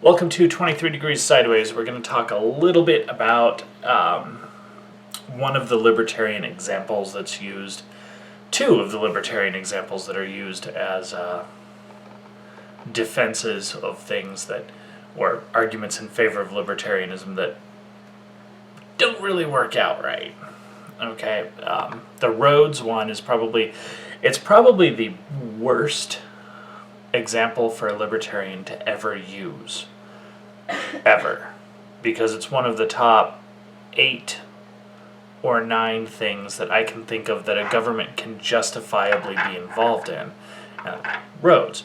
Welcome to 23 Degrees Sideways. We're going to talk a little bit about one of the libertarian examples that's used, two of the libertarian examples that are used as defenses of things that, or arguments in favor of libertarianism that don't really work out right. Okay, the roads one is probably the worst example for a libertarian to ever use, ever, because it's one of the top 8 or 9 things that I can think of that a government can justifiably be involved in. Roads.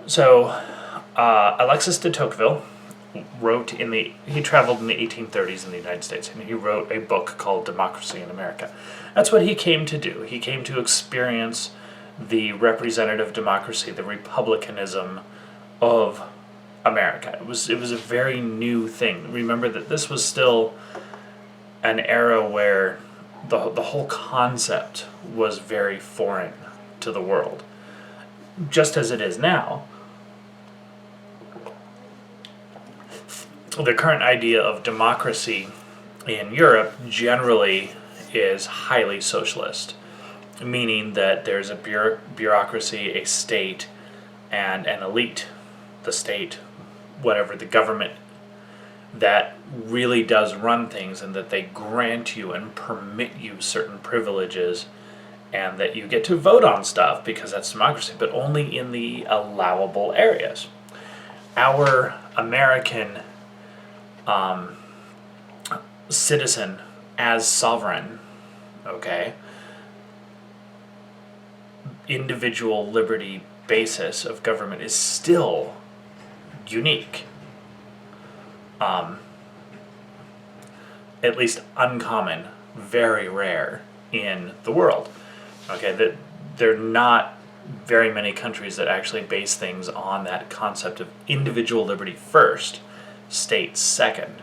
So, Alexis de Tocqueville he traveled in the 1830s in the United States, and he wrote a book called Democracy in America. That's what he came to do. He came to experience the representative democracy, the republicanism of America. It was a very new thing. Remember that this was still an era where the whole concept was very foreign to the world, just as it is now. The current idea of democracy in Europe generally is highly socialist, meaning that there's a bureaucracy, a state, and an elite, the state, whatever, the government, that really does run things, and that they grant you and permit you certain privileges, and that you get to vote on stuff because that's democracy, but only in the allowable areas. Our American citizen as sovereign, okay, individual liberty basis of government is still unique, at least uncommon, very rare in the world. Okay, that there are not very many countries that actually base things on that concept of individual liberty first, state second.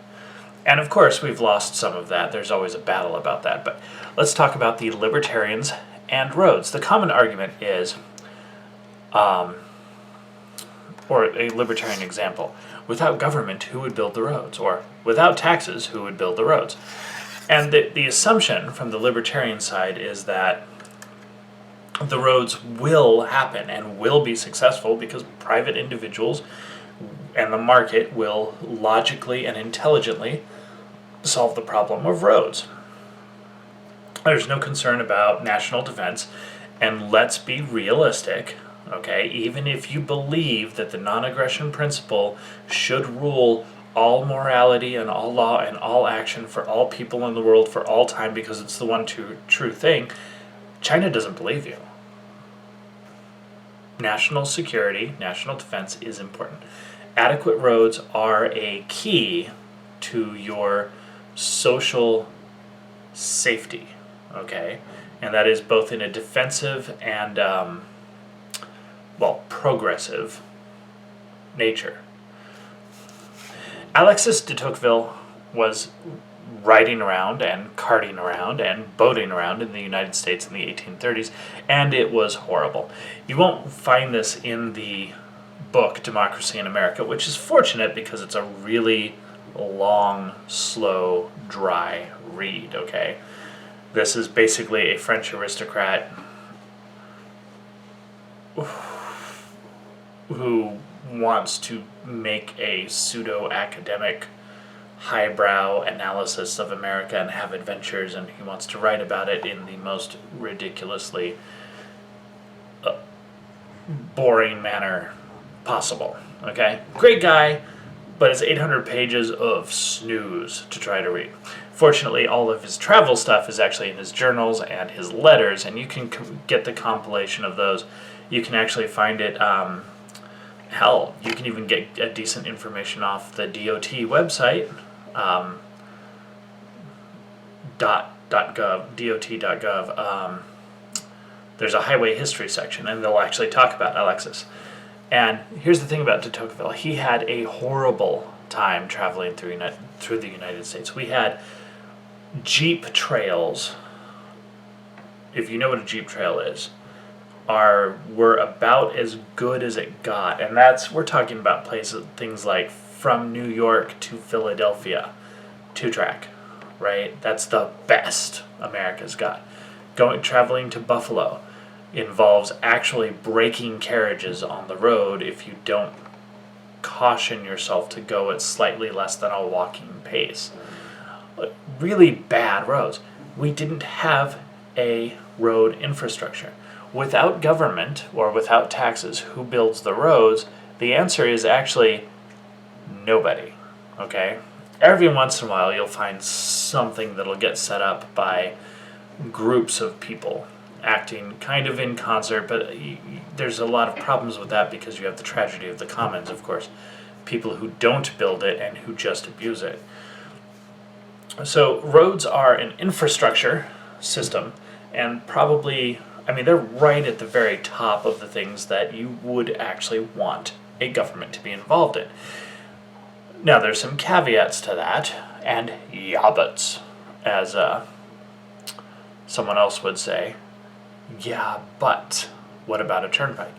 And of course, we've lost some of that. There's always a battle about that. But let's talk about the libertarians and roads. The common argument is, or a libertarian example, without government, who would build the roads? Or without taxes, who would build the roads? And the assumption from the libertarian side is that the roads will happen and will be successful because private individuals and the market will logically and intelligently solve the problem of roads. There's no concern about national defense, and let's be realistic, okay? Even if you believe that the non-aggression principle should rule all morality and all law and all action for all people in the world for all time because it's the one true thing, China doesn't believe you. National security, national defense is important. Adequate roads are a key to your social safety, okay? And that is both in a defensive and, progressive nature. Alexis de Tocqueville was riding around and carting around and boating around in the United States in the 1830s, and it was horrible. You won't find this in the book Democracy in America, which is fortunate because it's a really long, slow, dry read, okay? This is basically a French aristocrat who wants to make a pseudo-academic highbrow analysis of America and have adventures, and he wants to write about it in the most ridiculously boring manner possible, okay? Great guy, but it's 800 pages of snooze to try to read. Fortunately, all of his travel stuff is actually in his journals and his letters, and you can get the compilation of those. You can actually find it, you can even get a decent information off the DOT website, dot.gov. There's a highway history section, and they'll actually talk about Alexis. And here's the thing about de Tocqueville. He had a horrible time traveling through the United States. We had Jeep trails. If you know what a Jeep trail is, were about as good as it got, and we're talking about places, things like from New York to Philadelphia, 2-track, right? That's the best America's got. Traveling to Buffalo involves actually breaking carriages on the road if you don't caution yourself to go at slightly less than a walking pace. Really bad roads. We didn't have a road infrastructure. Without government or without taxes, who builds the roads? The answer is actually nobody. Okay? Every once in a while you'll find something that'll get set up by groups of people acting kind of in concert, but there's a lot of problems with that because you have the tragedy of the commons, of course. People who don't build it and who just abuse it. So roads are an infrastructure system, and probably, they're right at the very top of the things that you would actually want a government to be involved in. Now, there's some caveats to that, and yabbits, as someone else would say. Yeah, but what about a turnpike?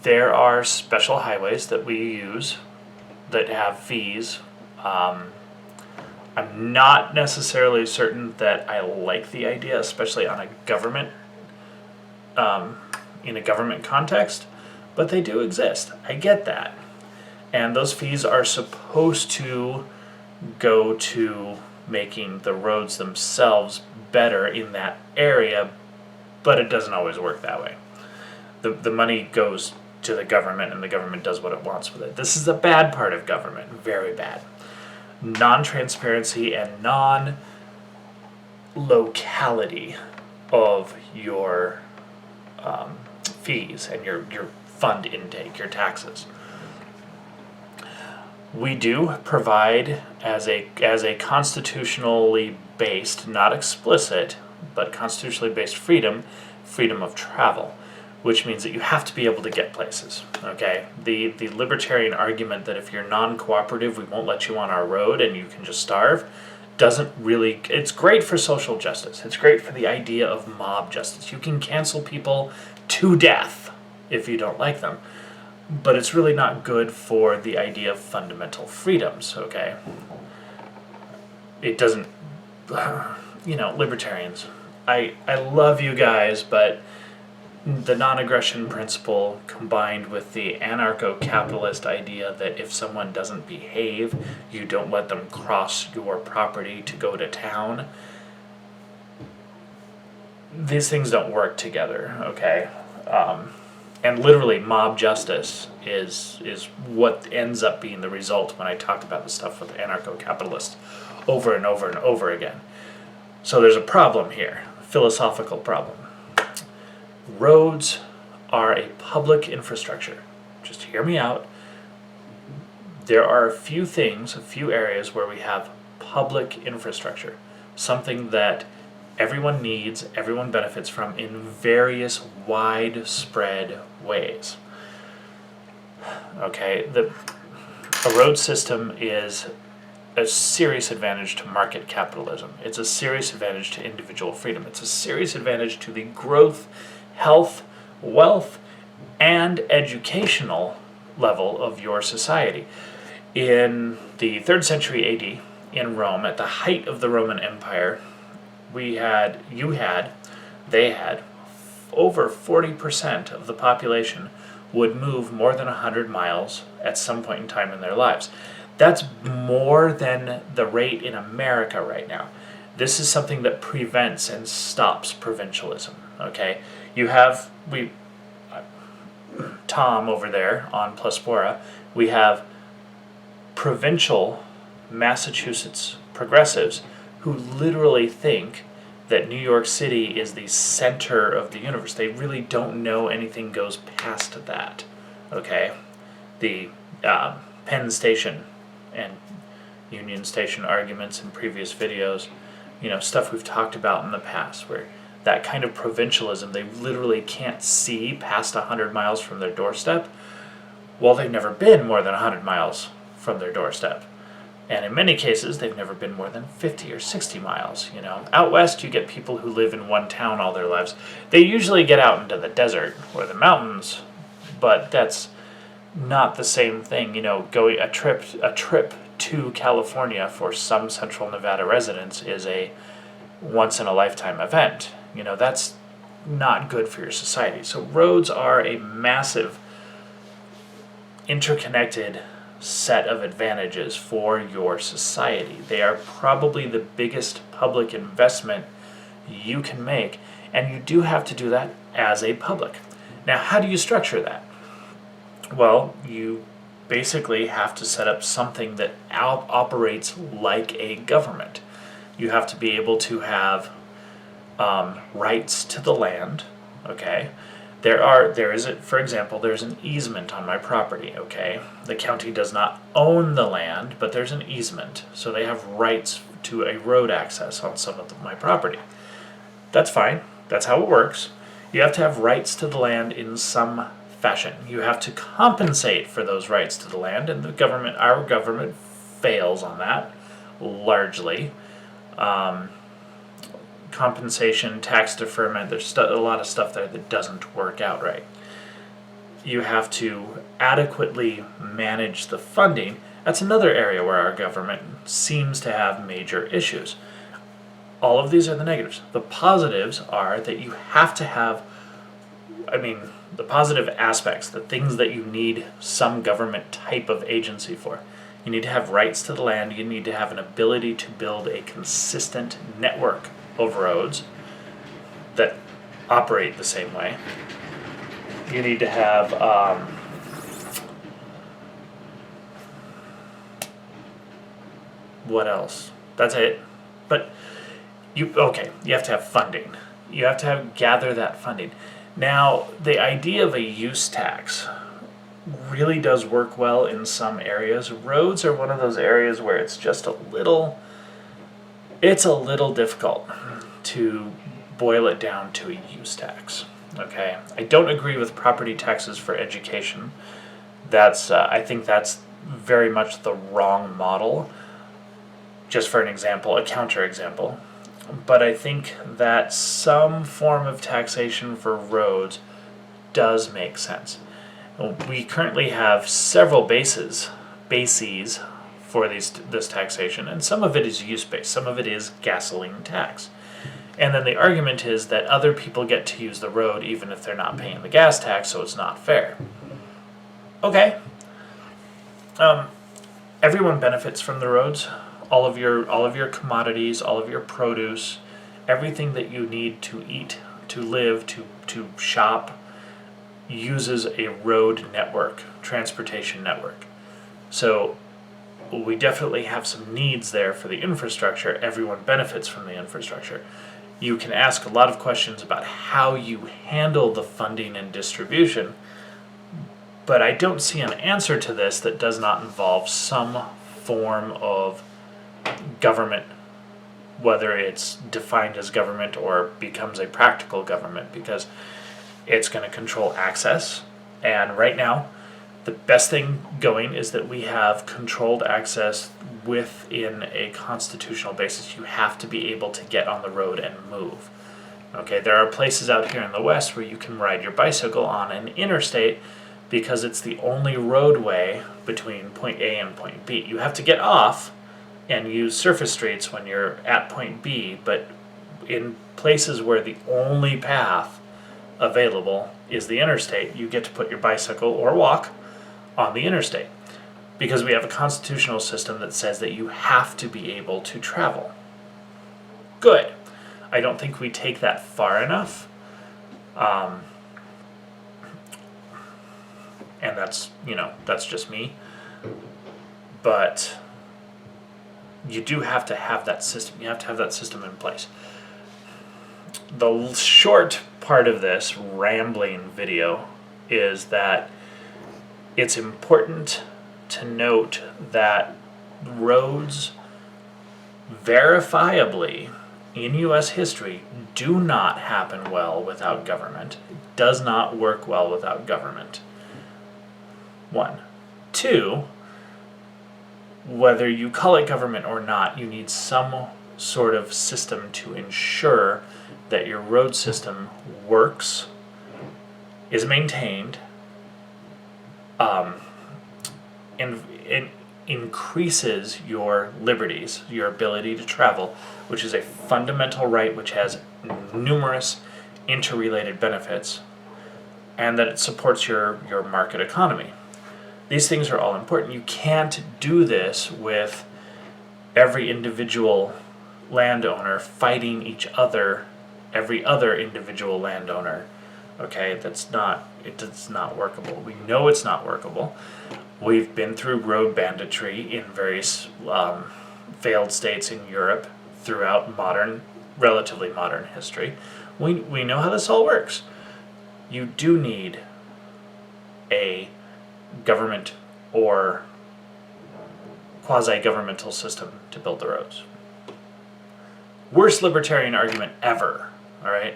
There are special highways that we use that have fees. I'm not necessarily certain that I like the idea, especially on a government, in a government context, but they do exist. I get that. And those fees are supposed to go to making the roads themselves better in that area, but it doesn't always work that way. The money goes to the government, and the government does what it wants with it. This is the bad part of government, very bad. Non-transparency and non-locality of your fees and your fund intake, your taxes. We do provide as a constitutionally based, not explicit, but constitutionally based freedom of travel, which means that you have to be able to get places. Okay, the libertarian argument that if you're non-cooperative, we won't let you on our road and you can just starve, doesn't really. It's great for social justice. It's great for the idea of mob justice. You can cancel people to death if you don't like them, but it's really not good for the idea of fundamental freedoms. Okay, it doesn't. Libertarians. I love you guys, but the non-aggression principle combined with the anarcho-capitalist idea that if someone doesn't behave, you don't let them cross your property to go to town, these things don't work together, okay? And literally mob justice is what ends up being the result when I talk about the stuff with anarcho-capitalists over and over and over again. So there's a problem here, a philosophical problem. Roads are a public infrastructure. Just hear me out. There are a few areas where we have public infrastructure, something that everyone needs, everyone benefits from in various widespread ways. Okay, a road system is a serious advantage to market capitalism. It's a serious advantage to individual freedom. It's a serious advantage to the growth, health, wealth, and educational level of your society. In the 3rd century AD, in Rome, at the height of the Roman Empire, they had, over 40% of the population would move more than 100 miles at some point in time in their lives. That's more than the rate in America right now. This is something that prevents and stops provincialism, okay? Tom over there on Pluspora, we have provincial Massachusetts progressives who literally think that New York City is the center of the universe. They really don't know anything goes past that, okay? The Penn Station and Union Station arguments in previous videos, stuff we've talked about in the past, where that kind of provincialism, they literally can't see past 100 miles from their doorstep. Well, they've never been more than 100 miles from their doorstep. And in many cases, they've never been more than 50 or 60 miles. Out west, you get people who live in one town all their lives. They usually get out into the desert or the mountains, but that's not the same thing. Going a trip to California for some Central Nevada residents is a once in a lifetime event. That's not good for your society. So roads are a massive, interconnected set of advantages for your society. They are probably the biggest public investment you can make, and you do have to do that as a public. Now, how do you structure that? Well, you basically have to set up something that operates like a government. You have to be able to have rights to the land, okay? For example, there's an easement on my property, okay? The county does not own the land, but there's an easement, so they have rights to a road access on some of my property. That's fine. That's how it works. You have to have rights to the land in some fashion. You have to compensate for those rights to the land, and our government fails on that, largely. Compensation, tax deferment, there's a lot of stuff there that doesn't work out right. You have to adequately manage the funding. That's another area where our government seems to have major issues. All of these are the negatives. The positives are that you have to have, the positive aspects, the things that you need some government type of agency for. You need to have rights to the land. You need to have an ability to build a consistent network of roads that operate the same way. You need to have what else? That's it. But you have to have funding. You have to gather that funding. Now, the idea of a use tax really does work well in some areas. Roads are one of those areas where it's just a little difficult to boil it down to a use tax. Okay, I don't agree with property taxes for education. I think that's very much the wrong model. Just for an example, a counterexample. But I think that some form of taxation for roads does make sense. We currently have several bases for this taxation, and some of it is use-based, some of it is gasoline tax. And then the argument is that other people get to use the road even if they're not paying the gas tax, so it's not fair. Okay. Everyone benefits from the roads. All of your commodities, all of your produce, everything that you need to eat, to live, to shop, uses a road network, transportation network. So we definitely have some needs there for the infrastructure. Everyone benefits from the infrastructure. You can ask a lot of questions about how you handle the funding and distribution, but I don't see an answer to this that does not involve some form of government, whether it's defined as government or becomes a practical government, because it's going to control access. And right now, the best thing going is that we have controlled access within a constitutional basis. You have to be able to get on the road and move. Okay, there are places out here in the West where you can ride your bicycle on an interstate because it's the only roadway between point A and point B. You have to get off and use surface streets when you're at point B, but in places where the only path available is the interstate, you get to put your bicycle or walk on the interstate, because we have a constitutional system that says that you have to be able to travel. Good. I don't think we take that far enough. And that's just me. But you do have to have that system. You have to have that system in place. The short part of this rambling video is that it's important to note that roads verifiably in U.S. history do not happen well without government. It does not work well without government. 1. 2, whether you call it government or not, you need some sort of system to ensure that your road system works, is maintained, and increases your liberties, your ability to travel, which is a fundamental right which has numerous interrelated benefits, and that it supports your market economy. These things are all important. You can't do this with every individual landowner fighting every other individual landowner. Okay, it's not workable. We know it's not workable. We've been through road banditry in various failed states in Europe throughout relatively modern history. We know how this all works. You do need a government or quasi-governmental system to build the roads. Worst libertarian argument ever, all right?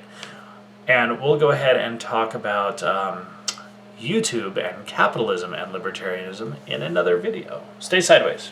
And we'll go ahead and talk about YouTube and capitalism and libertarianism in another video. Stay sideways.